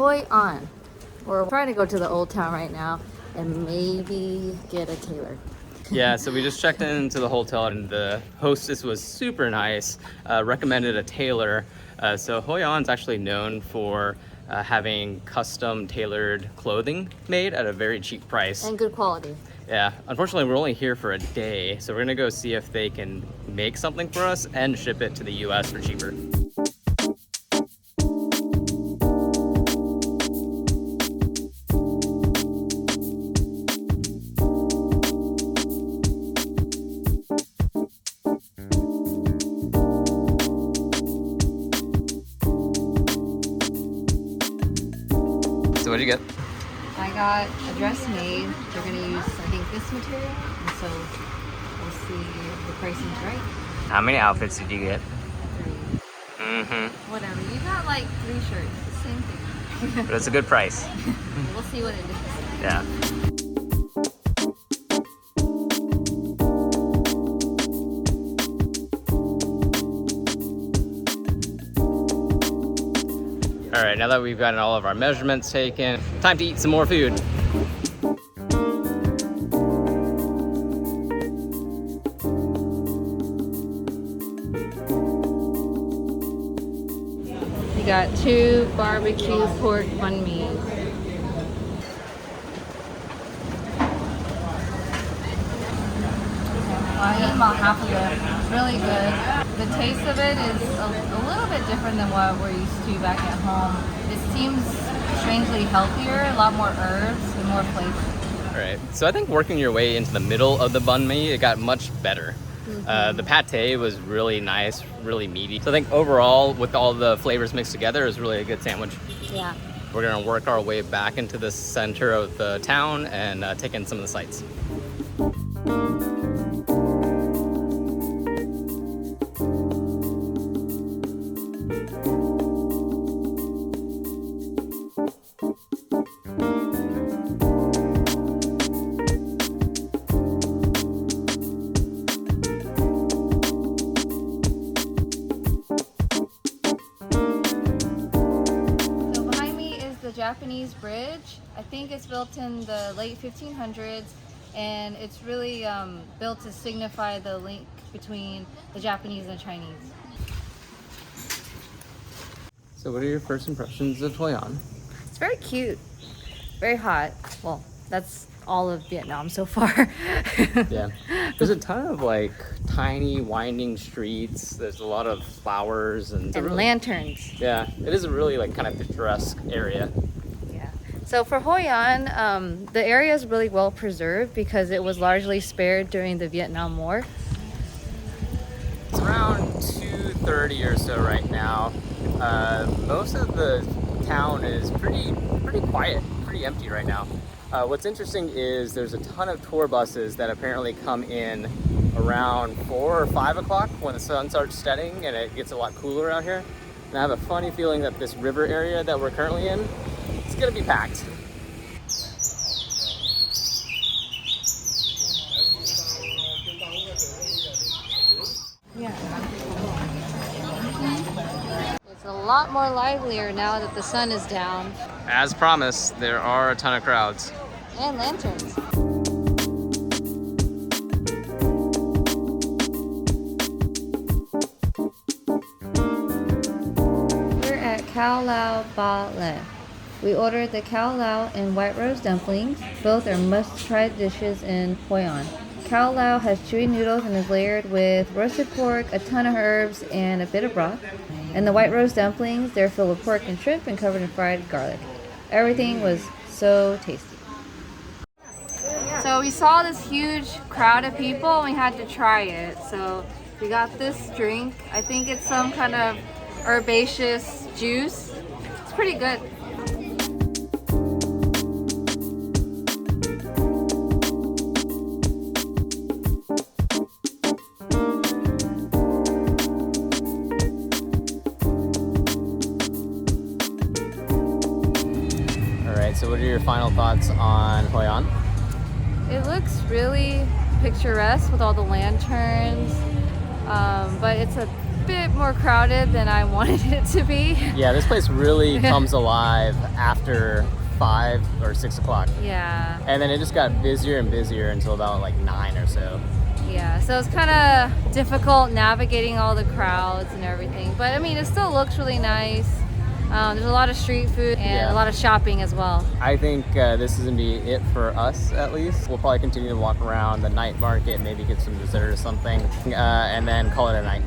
Hoi An. We're trying to go to the old town right now and maybe get a tailor. Yeah, so we just checked into the hotel and the hostess was super nice, recommended a tailor. So Hoi An's actually known for having custom tailored clothing made at a very cheap price. And good quality. Yeah, unfortunately we're only here for a day, so we're gonna go see if they can make something for us and ship it to the US for cheaper. So what did you get? I got a dress made. They're going to use, I think, this material. And so we'll see if the pricing's right. How many outfits did you get? 3. Mm-hmm. Whatever. You got like 3 shirts. The same thing. But it's a good price. We'll see what it is. Yeah. All right, now that we've gotten all of our measurements taken, time to eat some more food. We got 2 barbecue pork banh mi. I ate about half of it. It's really good. The taste of it is a little bit different than what we're used to back at home. It seems strangely healthier, a lot more herbs and more flavor. All right, so I think working your way into the middle of the banh mi, it got much better. The pate was really nice, really meaty. So I think overall, with all the flavors mixed together, it was really a good sandwich. Yeah. We're gonna work our way back into the center of the town and take in some of the sights. Japanese bridge. I think it's built in the late 1500s, and it's really built to signify the link between the Japanese and Chinese. So what are your first impressions of Hoi An? It's very cute, very hot. Well, that's all of Vietnam so far. Yeah, there's a ton of like tiny winding streets. There's a lot of flowers and really, lanterns. Yeah, it is a really like kind of picturesque area. Yeah. So for Hoi An, the area is really well preserved because it was largely spared during the Vietnam War. It's around 2:30 or so right now. Most of the town is pretty quiet, pretty empty right now. What's interesting is there's a ton of tour buses that apparently come in around 4 or 5 o'clock when the sun starts setting and it gets a lot cooler out here. And I have a funny feeling that this river area that we're currently in, it's gonna be packed. Yeah. It's a lot more livelier now that the sun is down. As promised, there are a ton of crowds. And lanterns. We're at Khao Lao Ba Le. We ordered the khao lao and white rose dumplings. Both are must-try dishes in Hoi An. Khao lao has chewy noodles and is layered with roasted pork, a ton of herbs, and a bit of broth. And the white rose dumplings, they're filled with pork and shrimp and covered in fried garlic. Everything was so tasty. So we saw this huge crowd of people and we had to try it. So we got this drink. I think it's some kind of herbaceous juice. It's pretty good. All right, so what are your final thoughts on Hoi An? It looks really picturesque with all the lanterns, but it's a bit bit more crowded than I wanted it to be. Yeah, this place really comes alive after 5 or 6 o'clock. Yeah. And then it just got busier and busier until about like 9 or so. Yeah, so it's kind of difficult navigating all the crowds and everything. But I mean, it still looks really nice. There's a lot of street food and a lot of shopping as well. I think this is gonna be it for us, at least. We'll probably continue to walk around the night market, maybe get some dessert or something, and then call it a night.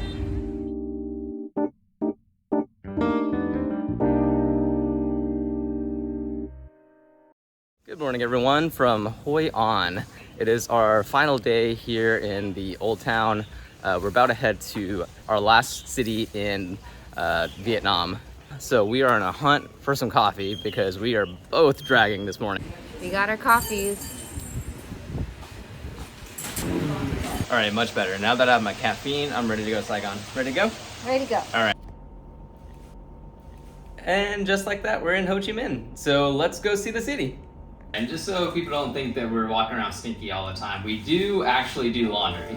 Good morning, everyone, from Hoi An. It is our final day here in the Old Town. We're about to head to our last city in Vietnam. So we are on a hunt for some coffee because we are both dragging this morning. We got our coffees. All right, much better. Now that I have my caffeine, I'm ready to go to Saigon. Ready to go? Ready to go. All right. And just like that, we're in Ho Chi Minh. So let's go see the city. And just so people don't think that we're walking around stinky all the time, we do actually do laundry.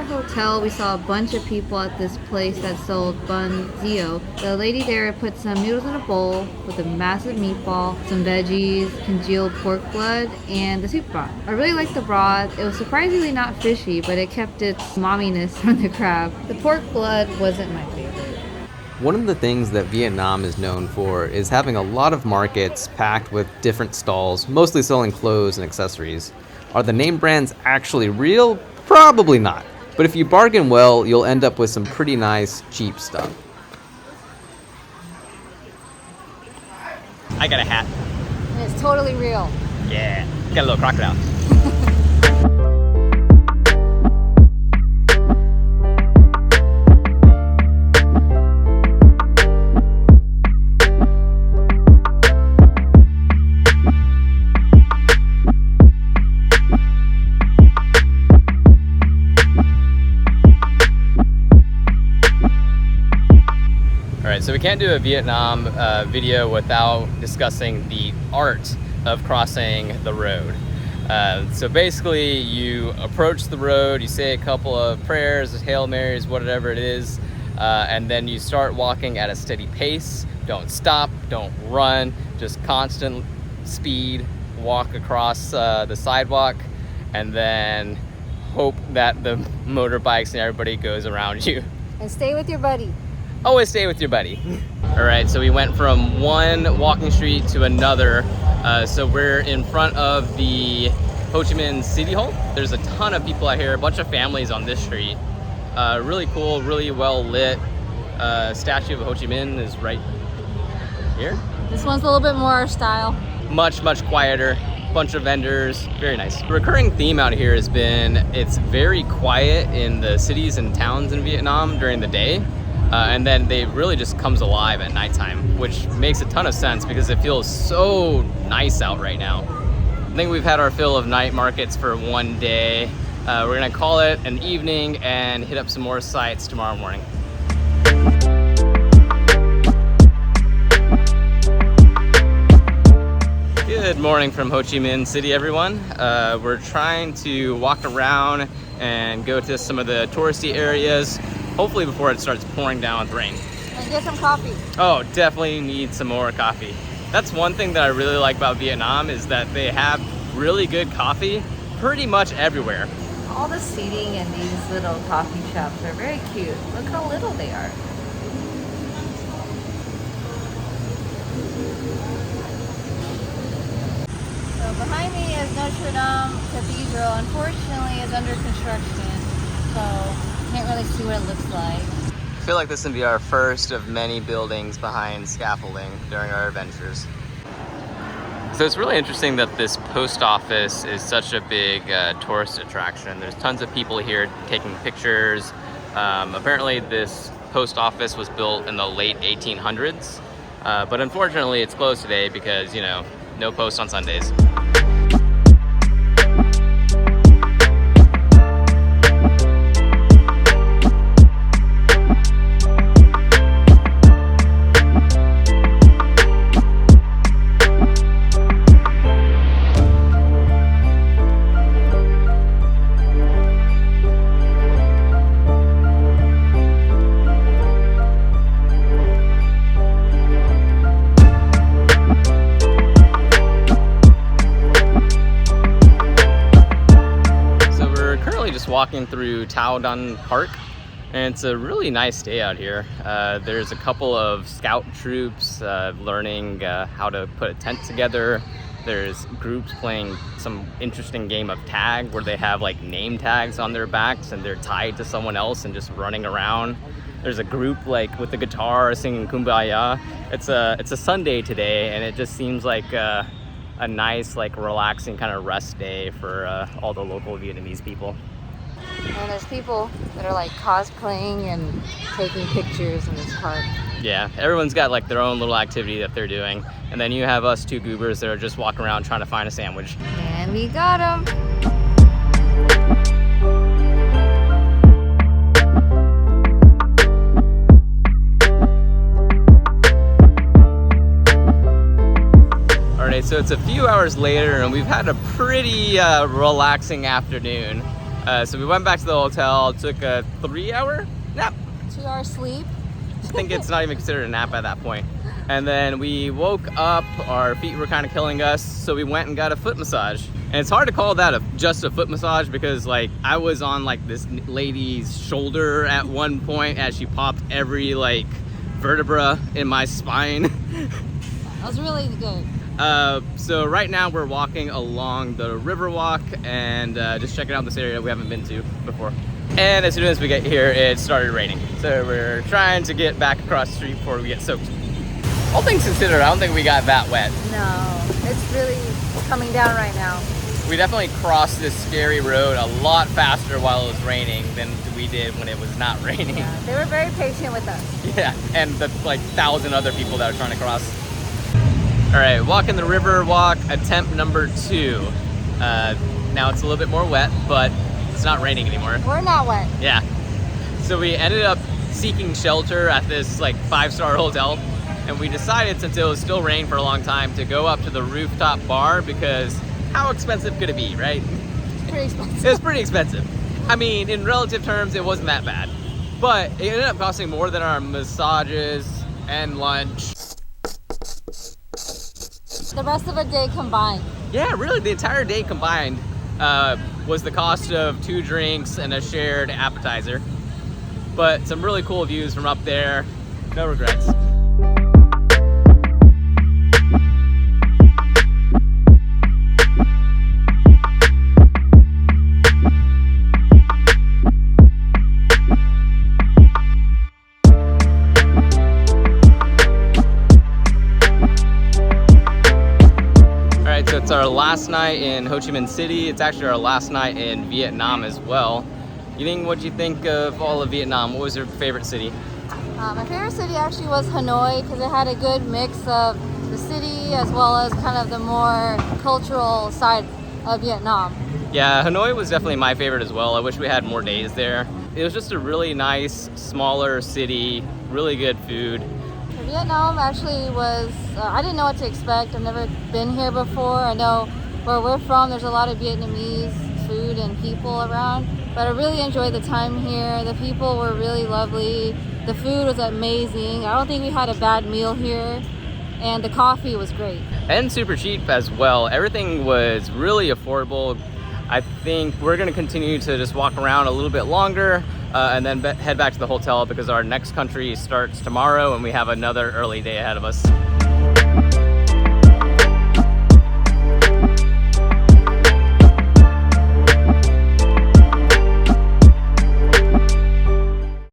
Hotel, we saw a bunch of people at this place that sold Bun Rieu. The lady there put some noodles in a bowl with a massive meatball, some veggies, congealed pork blood, and the soup broth. I really liked the broth. It was surprisingly not fishy, but it kept its momminess from the crab. The pork blood wasn't my favorite. One of the things that Vietnam is known for is having a lot of markets packed with different stalls, mostly selling clothes and accessories. Are the name brands actually real? Probably not. But if you bargain well, you'll end up with some pretty nice, cheap stuff. I got a hat. And it's totally real. Yeah, got a little crocodile. So we can't do a Vietnam video without discussing the art of crossing the road. So basically you approach the road, you say a couple of prayers, Hail Marys, whatever it is, and then you start walking at a steady pace. Don't stop, don't run, just constant speed, walk across the sidewalk, and then hope that the motorbikes and everybody goes around you. And stay with your buddy. Always stay with your buddy. All right, so we went from one walking street to another. So we're in front of the Ho Chi Minh City Hall. There's a ton of people out here, a bunch of families on this street. Really cool, really well lit. Statue of Ho Chi Minh is right here. This one's a little bit more our style. Much quieter. Bunch of vendors, very nice. The recurring theme out here has been it's very quiet in the cities and towns in Vietnam during the day. And then they really just comes alive at nighttime, which makes a ton of sense because it feels so nice out right now. I think we've had our fill of night markets for one day. We're gonna call it an evening and hit up some more sites tomorrow morning. Good morning from Ho Chi Minh City, everyone. We're trying to walk around and go to some of the touristy areas, hopefully before it starts pouring down with rain. And get some coffee. Oh, definitely need some more coffee. That's one thing that I really like about Vietnam is that they have really good coffee pretty much everywhere. All the seating in these little coffee shops are very cute. Look how little they are. So behind me is Notre Cathedral. Unfortunately, it's under construction, so can't really see what it looks like. I feel like this will be our first of many buildings behind scaffolding during our adventures. So it's really interesting that this post office is such a big tourist attraction. There's tons of people here taking pictures. Apparently this post office was built in the late 1800s, but unfortunately it's closed today because, you know, no post on Sundays. walking through Tao Dan Park, and it's a really nice day out here. There's a couple of scout troops learning how to put a tent together. There's groups playing some interesting game of tag where they have like name tags on their backs and they're tied to someone else and just running around. There's a group like with the guitar singing Kumbaya. It's a Sunday today, and it just seems like a nice, like, relaxing kind of rest day for all the local Vietnamese people. And there's people that are like cosplaying and taking pictures in this park. Yeah, everyone's got like their own little activity that they're doing. And then you have us two goobers that are just walking around trying to find a sandwich. And we got them. All right, so it's a few hours later and we've had a pretty relaxing afternoon. So we went back to the hotel, took a 3-hour nap. 2-hour sleep. I think it's not even considered a nap at that point. And then we woke up, our feet were kind of killing us, so we went and got a foot massage. And it's hard to call that just a foot massage because like I was on like this lady's shoulder at one point as she popped every like vertebra in my spine. That was really good. So right now we're walking along the river walk and just checking out this area we haven't been to before. And as soon as we get here, it started raining. So we're trying to get back across the street before we get soaked. All things considered, I don't think we got that wet. No, it's really coming down right now. We definitely crossed this scary road a lot faster while it was raining than we did when it was not raining. Yeah, they were very patient with us. Yeah, and the like 1,000 other people that are trying to cross. All right, walking the river walk, attempt number 2. Now it's a little bit more wet, but it's not raining anymore. We're not wet. Yeah. So we ended up seeking shelter at this like 5-star hotel, and we decided, since it was still raining for a long time, to go up to the rooftop bar because how expensive could it be, right? It's pretty expensive. It was pretty expensive. I mean, in relative terms, it wasn't that bad, but it ended up costing more than our massages and lunch. The rest of the day combined. Yeah, really, the entire day combined was the cost of 2 drinks and a shared appetizer. But some really cool views from up there. No regrets. It's our last night in Ho Chi Minh City. It's actually our last night in Vietnam as well. What'd you think of all of Vietnam? What was your favorite city? My favorite city actually was Hanoi because it had a good mix of the city as well as kind of the more cultural side of Vietnam. Yeah, Hanoi was definitely my favorite as well. I wish we had more days there. It was just a really nice, smaller city, really good food. Vietnam actually was, I didn't know what to expect. I've never been here before. I know where we're from, there's a lot of Vietnamese food and people around, but I really enjoyed the time here. The people were really lovely. The food was amazing. I don't think we had a bad meal here, and the coffee was great. And super cheap as well. Everything was really affordable. I think we're gonna continue to just walk around a little bit longer and then head back to the hotel because our next country starts tomorrow and we have another early day ahead of us.